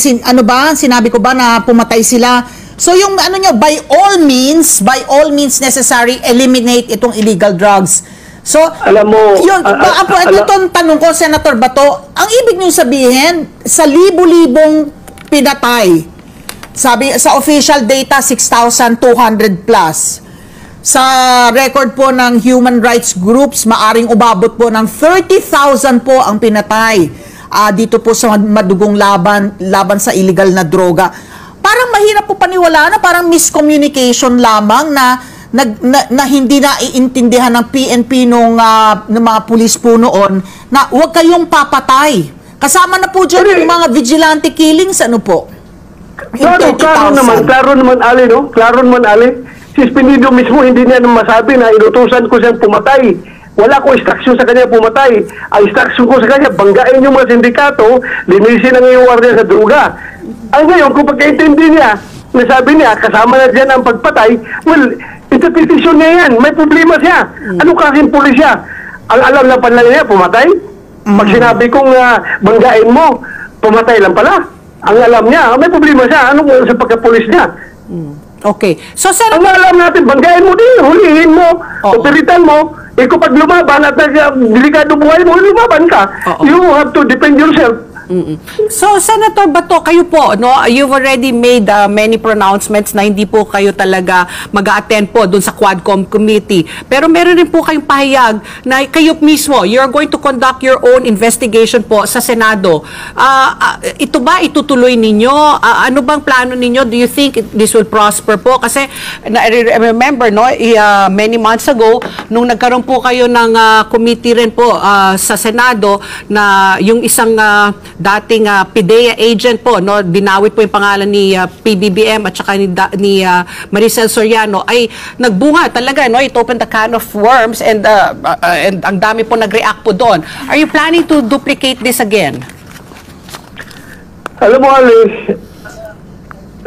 Sinabi ko ba na pumatay sila? So, yung nyo, by all means necessary, eliminate itong illegal drugs. So, alam mo, itong tanong ko, Senator Bato, ang ibig niyong sabihin, sa libo-libong pinatay, sabi sa official data, 6,200 plus. Sa record po ng human rights groups, maaring umabot po ng 30,000 po ang pinatay dito po sa madugong laban sa illegal na droga. Parang mahirap po paniwalaan na parang miscommunication lamang na hindi na iintindihan ng PNP ng mga pulis po noon na huwag kayong papatay. Kasama na po dyan yung mga vigilante killings, ano po? Klaro naman, Ali, no? Klaro naman, Ali. Si Espinido mismo hindi niya masabi na inutusan ko siyang pumatay. Wala ko instruction sa kanya pumatay. Ang instruction ko sa kanya, banggain yung mga sindikato, linisin ang iyong wardiya sa droga. Ay ngayon, kung pagkaintindi niya, nasabi niya, kasama na dyan ang pagpatay, well, interpretation niya yan. May problema siya. Ano kasing pulis siya? Ang alam na pala niya, pumatay? Pag sinabi kong banggain mo, pumatay lang pala. Ang alam niya, may problema siya. Ano sa pagkapulis niya? Okay. So, sir, ang alam natin, banggain mo din, hulihin mo, operitan mo, kung pag lumaban at delikado buhay mo, lumaban ka. You have to defend yourself. So, Senator Bato, kayo po, no, you've already made many pronouncements na hindi po kayo talaga mag-a-attend po dun sa Quadcom Committee. Pero meron rin po kayong pahayag na kayo mismo, you're going to conduct your own investigation po sa Senado. Ito ba itutuloy ninyo? Ano bang plano ninyo? Do you think this will prosper po? Kasi, I remember, no, many months ago, nung nagkaroon po kayo ng committee rin po sa Senado na yung isang dating PIDEA agent po, no, dinawit po yung pangalan ni PBBM at saka ni Maricel Soriano, ay nagbunga talaga, no, it opened a can of worms and ang dami po nag-react po doon. Are you planning to duplicate this again? Alam mo, Alice,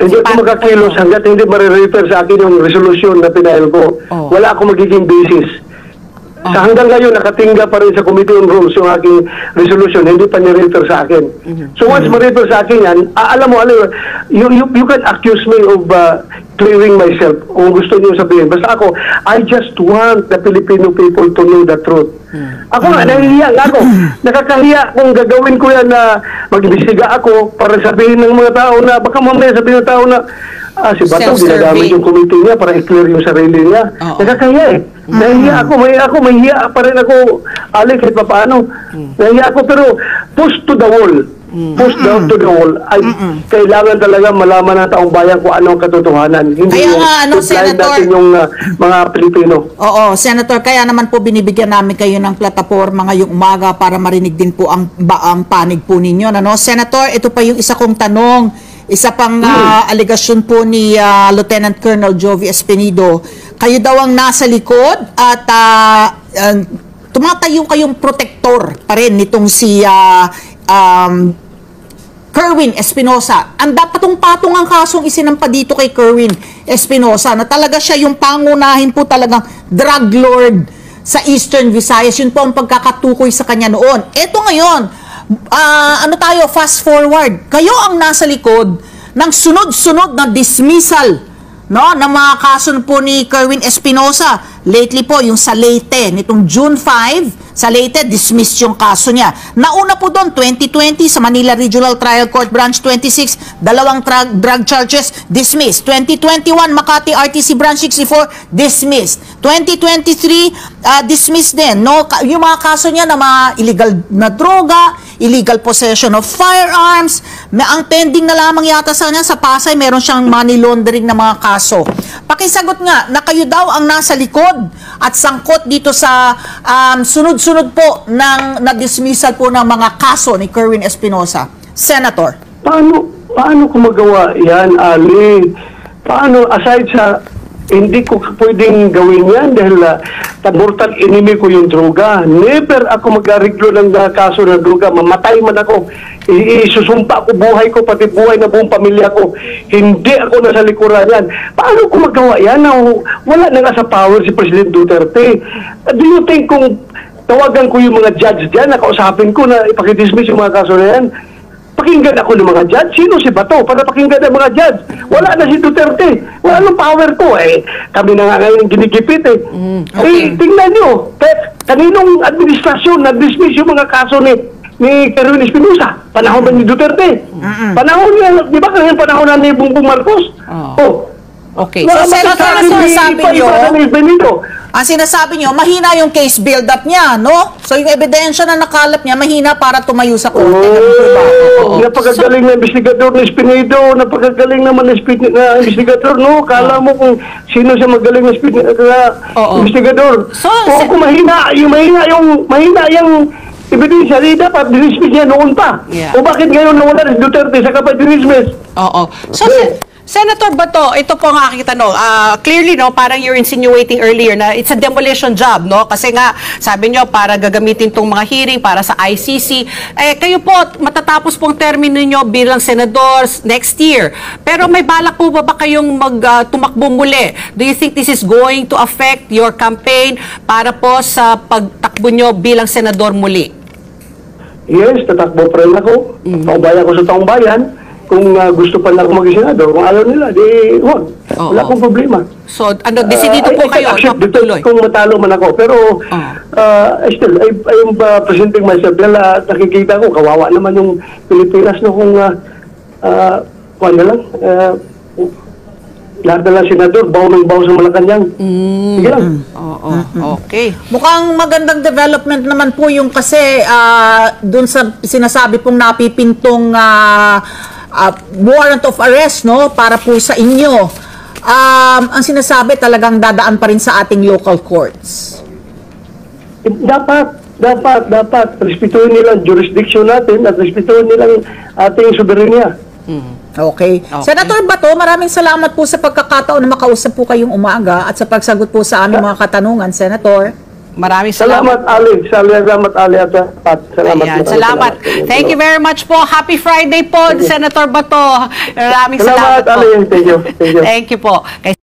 hindi ako makakilos hanggat hindi marirefer sa akin yung resolution na pinail ko. Wala ako magiging basis. Sa hanggang ngayon, nakatingga pa rin sa Committee on Rules yung aking resolution, hindi pa ni-refer sa akin. So once ma-refer sa akin yan, alam mo, you can accuse me of clearing myself kung gusto niyo sabihin. Basta ako, I just want the Filipino people to know the truth. Ako nga, nahihiya nga ako. Nakakahiya kung gagawin ko yan na mag-imbestiga ako para sabihin ng mga tao na, baka mamaya sabihin ng tao na, si Bato, ginagamit yung committee niya para i-clear yung sarili niya. Nakakahiya eh. Nahihiya ako, mahihiya pa rin ako, Ali, kahit pa paano. Nahihiya ako, pero push to the wall. push down to the wall, ay kailangan talaga malaman ng taong bayan kung ano ang katotohanan. Hindi Kaya nga, yung i-blind natin yung mga Pilipino. Oo, Senator, kaya naman po binibigyan namin kayo ng plataforma ngayong umaga para marinig din po ang panig po ninyo. Ano? Senator, ito pa yung isa kong tanong. Isa pang aligasyon po ni Lieutenant Colonel Jovi Espinido. Kayo daw ang nasa likod at tumatayo kayong protektor pa rin nitong si Kerwin Espinosa. Ang patong-patong ang kasong isinampa dito kay Kerwin Espinosa na talaga siya yung pangunahin po talagang drug lord sa Eastern Visayas. Yun po ang pagkakatukoy sa kanya noon. Ito ngayon, fast forward. Kayo ang nasa likod ng sunod-sunod na dismissal ng mga kaso po ni Kerwin Espinosa. Lately po, yung sa Leyte, nitong June 5, sa Leyte, dismissed yung kaso niya. Nauna po doon, 2020, sa Manila Regional Trial Court Branch 26, dalawang drug charges, dismissed. 2021, Makati RTC Branch 64, dismissed. 2023, dismissed din. No? Yung mga kaso niya na mga illegal na droga, illegal possession of firearms, ang pending na lamang yata sa kanya, sa Pasay, meron siyang money laundering na mga kaso. Pakisagot nga, na kayo daw ang nasa likod at sangkot dito sa sunod-sunod po ng na-dismissal po ng mga kaso ni Kerwin Espinosa. Senator. Paano ko magawa yan, Ali? Paano, aside sa hindi ko pwedeng gawin yan dahil mortal enemy ko yung droga. Never ako mag-ariglo ng kaso ng droga. Mamatay man ako. Isusumpa ko buhay ko, pati buhay na buong pamilya ko. Hindi ako nasa likuran yan. Paano ko magawa yan? Wala na nga sa power si President Duterte. Do you think kung tawagan ko yung mga judge dyan, nakausapin ko na ipakidismiss yung mga kaso na yan, pakinggan ako ng mga judge? Sino si Bato para pakinggan ng mga judge? Wala na si Duterte. Wala nang power ko. Kami na nga ngayon ginigipit okay. Tingnan nyo. Kaninong administrasyon na-dismiss yung mga kaso ni Kerwin Espinosa? Panahon ba ni Duterte? Panahon niya, di ba kanyang panahon na ni Bongbong Marcos? Okay. So, Senator, ang sinasabi niyo, mahina yung case build-up niya, no? So, yung ebidensya na nakalap niya, mahina para tumayo sa korte. Napakagaling na investigador ni Espinido, napakagaling naman na investigador, no? Kala mo kung sino siya magaling na investigador. Kung mahina yung ebidensya, dapat dinismiss niya noon pa. O bakit ngayon nawala si Duterte sa kapag dinismiss? So, Senator Bato, ito po ang aking tanong. Clearly, no, parang you're insinuating earlier na it's a demolition job, no? Kasi nga, sabi nyo, para gagamitin tong mga hearing para sa ICC. Kayo po, matatapos pong termino nyo bilang senadors next year. Pero may balak po ba kayong tumakbo muli? Do you think this is going to affect your campaign para po sa pagtakbo nyo bilang senador muli? Yes, tatakbo pa rin ako. Taong bayan ko sa taong bayan. Kung gusto pa na ako mag-senador, kung ayaw nila, di huwag. Wala akong problema. So, decidido po kayo magpatuloy? Kung matalo man ako. Pero, still, I am presenting myself. Dahil nakikita ko, kawawa naman yung Pilipinas no, kung, lahat na lang senador, baw ng baw sa Malacanang. Sige lang. Okay. Mukhang magandang development naman po yung kasi dun sa sinasabi pong napipintong warrant of arrest, no, para po sa inyo. Ang sinasabi talagang dadaan pa rin sa ating local courts. Dapat. Respetuhin nila ang jurisdiction natin at respetuhin nila ating soberanya. Okay. Senator Bato, maraming salamat po sa pagkakataon na makausap po kayong umaga at sa pagsagot po sa aming mga katanungan, Senator. Maraming salamat. Salamat, Ali. Salamat. Thank you very much po. Happy Friday po, Senator Bato. Maraming salamat po. Ali. Thank you. Thank you po.